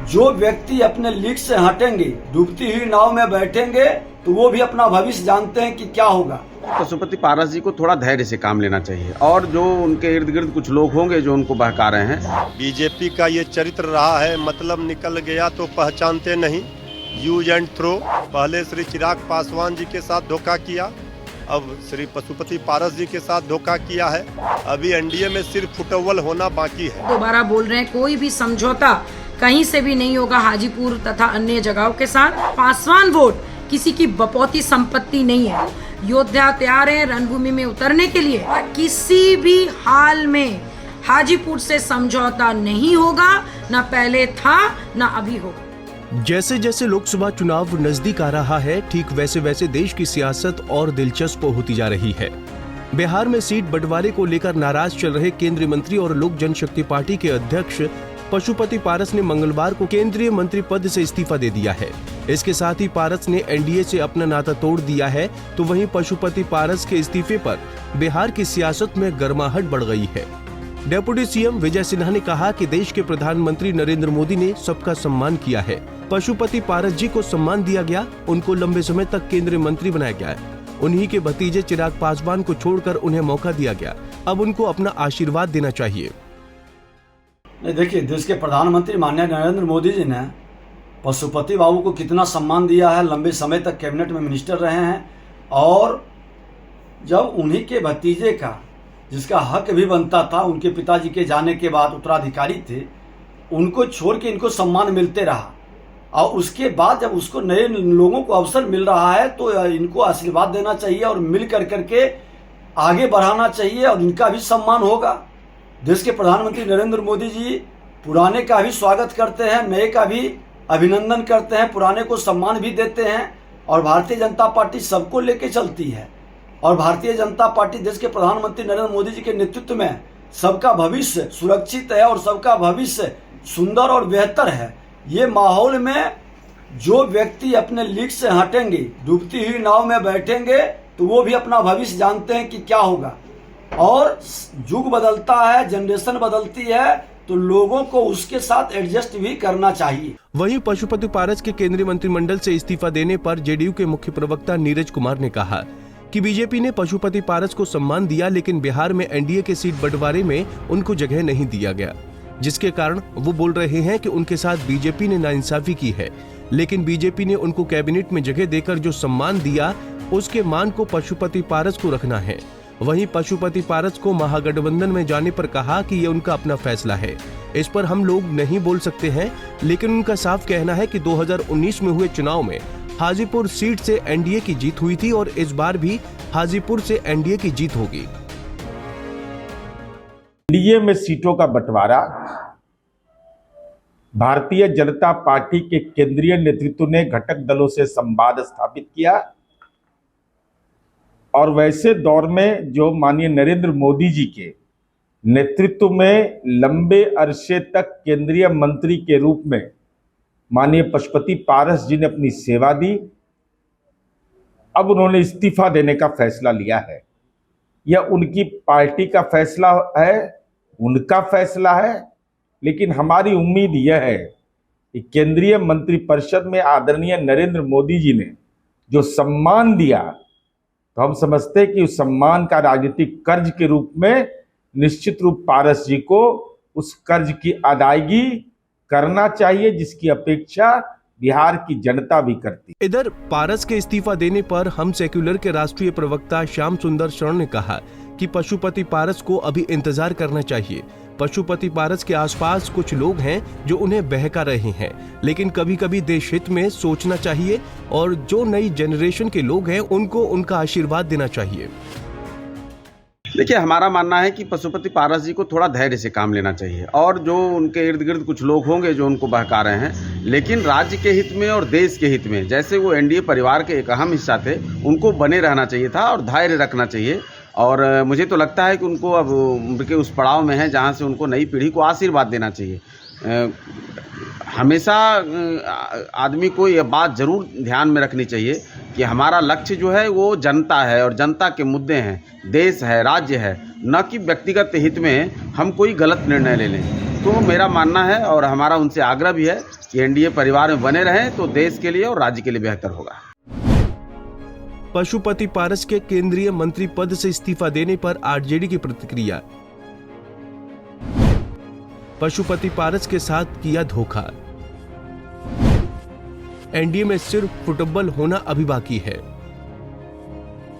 जो व्यक्ति अपने लीक से हटेंगे, डूबती हुई नाव में बैठेंगे, तो वो भी अपना भविष्य जानते हैं कि क्या होगा। पशुपति पारस जी को थोड़ा धैर्य से काम लेना चाहिए और जो उनके इर्द गिर्द कुछ लोग होंगे जो उनको बहका रहे हैं। बीजेपी का ये चरित्र रहा है, मतलब निकल गया तो पहचानते नहीं, यूज एंड थ्रो। पहले श्री चिराग पासवान जी के साथ धोखा किया, अब श्री पशुपति पारस जी के साथ धोखा किया है। अभी एनडीए में सिर्फ फुटअव्वल होना बाकी है। दोबारा बोल रहे हैं कोई भी समझौता कहीं से भी नहीं होगा हाजीपुर तथा अन्य जगहों के साथ। पासवान वोट किसी की बपौती संपत्ति नहीं है। योद्धा तैयार है रणभूमि में उतरने के लिए। किसी भी हाल में हाजीपुर से समझौता नहीं होगा, न पहले था न अभी होगा। जैसे जैसे लोकसभा चुनाव नजदीक आ रहा है, ठीक वैसे वैसे देश की सियासत और दिलचस्प होती जा रही है। बिहार में सीट बंटवारे को लेकर नाराज चल रहे केंद्रीय मंत्री और लोक जनशक्ति पार्टी के अध्यक्ष पशुपति पारस ने मंगलवार को केंद्रीय मंत्री पद से इस्तीफा दे दिया है। इसके साथ ही पारस ने एनडीए से अपना नाता तोड़ दिया है। तो वहीं पशुपति पारस के इस्तीफे पर बिहार की सियासत में गर्माहट बढ़ गई है। डेप्यूटी सीएम विजय सिन्हा ने कहा कि देश के प्रधानमंत्री नरेंद्र मोदी ने सबका सम्मान किया है। पशुपति पारस जी को सम्मान दिया गया, उनको लंबे समय तक केंद्रीय मंत्री बनाया गया है। उन्हीं के भतीजे चिराग पासवान को छोड़कर उन्हें मौका दिया गया। अब उनको अपना आशीर्वाद देना चाहिए। नहीं, देखिए, देश के प्रधानमंत्री माननीय नरेंद्र मोदी जी ने पशुपति बाबू को कितना सम्मान दिया है। लंबे समय तक कैबिनेट में मिनिस्टर रहे हैं और जब उन्हीं के भतीजे का, जिसका हक भी बनता था, उनके पिताजी के जाने के बाद उत्तराधिकारी थे, उनको छोड़ के इनको सम्मान मिलते रहा। और उसके बाद जब उसको नए लोगों को अवसर मिल रहा है तो इनको आशीर्वाद देना चाहिए और मिल करके आगे बढ़ाना चाहिए और इनका भी सम्मान होगा। देश के प्रधानमंत्री नरेंद्र मोदी जी पुराने का भी स्वागत करते हैं, नए का भी अभिनंदन करते हैं, पुराने को सम्मान भी देते हैं। और भारतीय जनता पार्टी सबको लेके चलती है और भारतीय जनता पार्टी देश के प्रधानमंत्री नरेंद्र मोदी जी के नेतृत्व में सबका भविष्य सुरक्षित है और सबका भविष्य सुंदर और बेहतर है। ये माहौल में जो व्यक्ति अपने लीक से हटेंगे, डूबती हुई नाव में बैठेंगे, तो वो भी अपना भविष्य जानते हैं कि क्या होगा। और युग बदलता है, जनरेशन बदलती है, तो लोगों को उसके साथ एडजस्ट भी करना चाहिए। वहीं पशुपति पारस के केंद्रीय मंत्रिमंडल से इस्तीफा देने पर जेडीयू के मुख्य प्रवक्ता नीरज कुमार ने कहा कि बीजेपी ने पशुपति पारस को सम्मान दिया, लेकिन बिहार में एनडीए के सीट बंटवारे में उनको जगह नहीं दिया गया, जिसके कारण वो बोल रहे हैं कि उनके साथ बीजेपी ने नाइंसाफी की है। लेकिन बीजेपी ने उनको कैबिनेट में जगह देकर जो सम्मान दिया, उसके मान को पशुपति पारस को रखना है। वहीं पशुपति पारस को महागठबंधन में जाने पर कहा कि ये उनका अपना फैसला है, इस पर हम लोग नहीं बोल सकते हैं। लेकिन उनका साफ कहना है कि 2019 में हुए चुनाव में हाजीपुर सीट से एनडीए की जीत हुई थी और इस बार भी हाजीपुर से एनडीए की जीत होगी। एनडीए में सीटों का बंटवारा भारतीय जनता पार्टी के केंद्रीय नेतृत्व ने घटक दलों से संवाद स्थापित किया और वैसे दौर में जो माननीय नरेंद्र मोदी जी के नेतृत्व में लंबे अरसे तक केंद्रीय मंत्री के रूप में माननीय पशुपति पारस जी ने अपनी सेवा दी, अब उन्होंने इस्तीफा देने का फैसला लिया है। यह उनकी पार्टी का फैसला है, उनका फैसला है, लेकिन हमारी उम्मीद यह है कि केंद्रीय मंत्रिपरिषद में आदरणीय नरेंद्र मोदी जी ने जो सम्मान दिया, तो हम समझते हैं कि उस सम्मान का राजनीतिक कर्ज के रूप में निश्चित रूप पारस जी को उस कर्ज की अदायगी करना चाहिए, जिसकी अपेक्षा बिहार की जनता भी करती। इधर पारस के इस्तीफा देने पर हम सेक्युलर के राष्ट्रीय प्रवक्ता श्याम सुंदर शरण ने कहा कि पशुपति पारस को अभी इंतजार करना चाहिए। पशुपति पारस के आसपास कुछ लोग हैं जो उन्हें बहका रहे हैं, लेकिन कभी कभी देश हित में सोचना चाहिए और जो नई जनरेशन के लोग हैं उनको उनका आशीर्वाद देना चाहिए। देखिए, हमारा मानना है कि पशुपति पारस जी को थोड़ा धैर्य से काम लेना चाहिए और जो उनके इर्द गिर्द कुछ लोग होंगे जो उनको बहका रहे हैं, लेकिन राज्य के हित में और देश के हित में, जैसे वो एनडीए परिवार के एक अहम हिस्सा थे, उनको बने रहना चाहिए था और धैर्य रखना चाहिए। और मुझे तो लगता है कि उनको अब उम्र के उस पड़ाव में है जहाँ से उनको नई पीढ़ी को आशीर्वाद देना चाहिए। हमेशा आदमी को यह बात ज़रूर ध्यान में रखनी चाहिए कि हमारा लक्ष्य जो है वो जनता है और जनता के मुद्दे हैं, देश है, राज्य है, न कि व्यक्तिगत हित में हम कोई गलत निर्णय ले लें। तो मेरा मानना है और हमारा उनसे आग्रह भी है कि एनडीए परिवार में बने रहें तो देश के लिए और राज्य के लिए बेहतर होगा। पशुपति पारस के केंद्रीय मंत्री पद से इस्तीफा देने पर आरजेडी की प्रतिक्रिया। पशुपति पारस के साथ किया धोखा। एनडीए में सिर्फ फुटबॉल होना अभी बाकी है।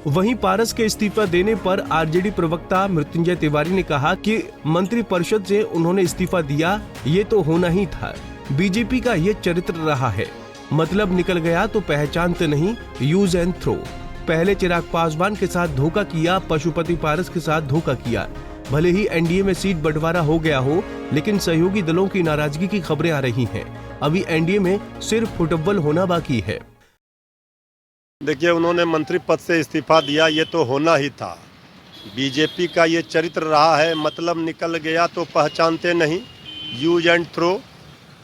वहीं पारस के इस्तीफा देने पर आरजेडी प्रवक्ता मृत्युंजय तिवारी ने कहा कि मंत्रिपरिषद से उन्होंने इस्तीफा दिया, ये तो होना ही था। बीजेपी का ये चरित्र रहा है, मतलब निकल गया तो पहचानते नहीं, यूज एंड थ्रो। पहले चिराग पासवान के साथ धोखा किया, पशुपति पारस के साथ धोखा किया। भले ही एनडीए में सीट बंटवारा हो गया हो, लेकिन सहयोगी दलों की नाराजगी की खबरें आ रही हैं। अभी एनडीए में सिर्फ फुटबॉल होना बाकी है। देखिए, उन्होंने मंत्री पद से इस्तीफा दिया, ये तो होना ही था। बीजेपी का ये चरित्र रहा है, मतलब निकल गया तो पहचानते नहीं, यूज एंड थ्रो।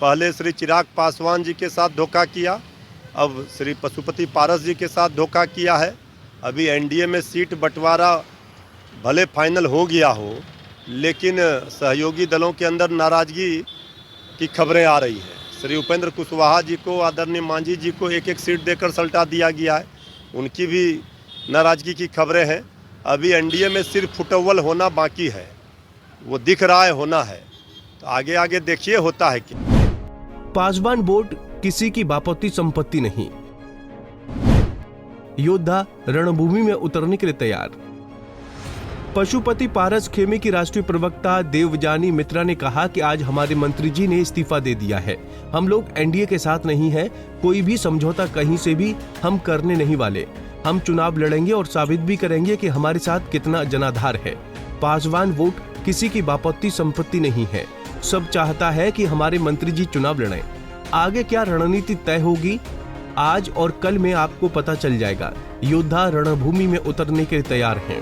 पहले श्री चिराग पासवान जी के साथ धोखा किया, अब श्री पशुपति पारस जी के साथ धोखा किया है। अभी एनडीए में सीट बंटवारा भले फाइनल हो गया हो, लेकिन सहयोगी दलों के अंदर नाराजगी की खबरें आ रही हैं। श्री उपेंद्र कुशवाहा जी को, आदरणीय मांझी जी को एक सीट देकर सल्टा दिया गया है, उनकी भी नाराजगी की खबरें हैं। अभी एनडीए में सिर्फ फुटबॉल होना बाकी है, वो दिख रहा है होना है, तो आगे आगे देखिए होता है क्या। पासवान वोट किसी की बापौती संपत्ति नहीं। योद्धा रणभूमि में उतरने के लिए तैयार। पशुपति पारस खेमे की राष्ट्रीय प्रवक्ता देवजानी मित्रा ने कहा कि आज हमारे मंत्री जी ने इस्तीफा दे दिया है। हम लोग एनडीए के साथ नहीं हैं, कोई भी समझौता कहीं से भी हम करने नहीं वाले। हम चुनाव लड़ेंगे और साबित भी करेंगे कि हमारे साथ कितना जनाधार है। पासवान वोट किसी की बापौती संपत्ति नहीं है। सब चाहता है कि हमारे मंत्री जी चुनाव लड़ें। आगे क्या रणनीति तय होगी, आज और कल में आपको पता चल जाएगा। योद्धा रणभूमि में उतरने के लिए तैयार हैं।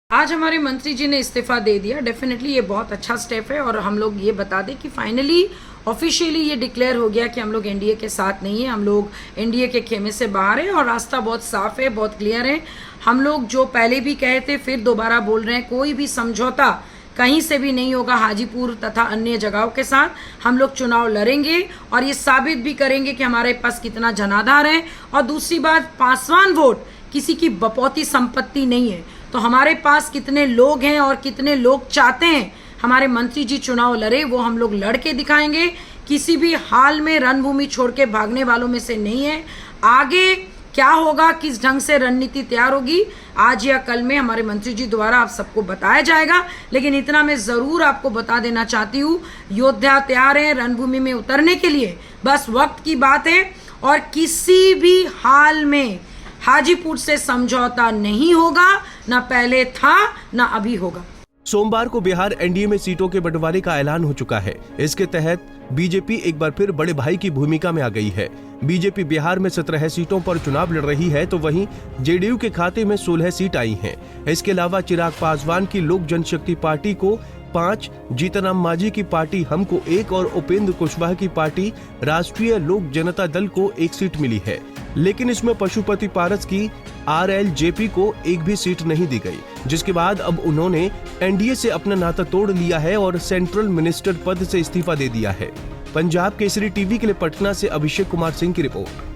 आज हमारे मंत्री जी ने इस्तीफा दे दिया। डेफिनेटली ये बहुत अच्छा स्टेप है और हम लोग ये बता दें कि फाइनली ऑफिशियली ये डिक्लेयर हो गया कि हम लोग एनडीए के साथ नहीं है, हम लोग एनडीए के खेमे से बाहर है और रास्ता बहुत साफ है, बहुत क्लियर है। हम लोग जो पहले भी कहे थे फिर दोबारा बोल रहे हैं, कोई भी समझौता कहीं से भी नहीं होगा। हाजीपुर तथा अन्य जगहों के साथ हम लोग चुनाव लड़ेंगे और ये साबित भी करेंगे कि हमारे पास कितना जनाधार है। और दूसरी बात, पासवान वोट किसी की बपौती संपत्ति नहीं है। तो हमारे पास कितने लोग हैं और कितने लोग चाहते हैं हमारे मंत्री जी चुनाव लड़े, वो हम लोग लड़ के दिखाएंगे। किसी भी हाल में रणभूमि छोड़ के भागने वालों में से नहीं है। आगे क्या होगा, किस ढंग से रणनीति तैयार होगी, आज या कल में हमारे मंत्री जी द्वारा आप सबको बताया जाएगा। लेकिन इतना मैं जरूर आपको बता देना चाहती हूँ, योद्धा तैयार हैं रणभूमि में उतरने के लिए, बस वक्त की बात है। और किसी भी हाल में हाजीपुर से समझौता नहीं होगा, ना पहले था ना अभी होगा। सोमवार को बिहार एनडीए में सीटों के बंटवारे का ऐलान हो चुका है। इसके तहत बीजेपी एक बार फिर बड़े भाई की भूमिका में आ गई है। बीजेपी बिहार में 17 सीटों पर चुनाव लड़ रही है, तो वहीं जेडीयू के खाते में 16 सीट आई हैं। इसके अलावा चिराग पासवान की लोक जनशक्ति पार्टी को 5, जीतनराम मांझी की पार्टी हमको 1 और उपेंद्र कुशवाहा की पार्टी राष्ट्रीय लोक जनता दल को 1 सीट मिली है। लेकिन इसमें पशुपति पारस की आरएलजेपी को एक भी सीट नहीं दी गई, जिसके बाद अब उन्होंने एनडीए से अपना नाता तोड़ लिया है और सेंट्रल मिनिस्टर पद से इस्तीफा दे दिया है। पंजाब केसरी टीवी के लिए पटना से अभिषेक कुमार सिंह की रिपोर्ट।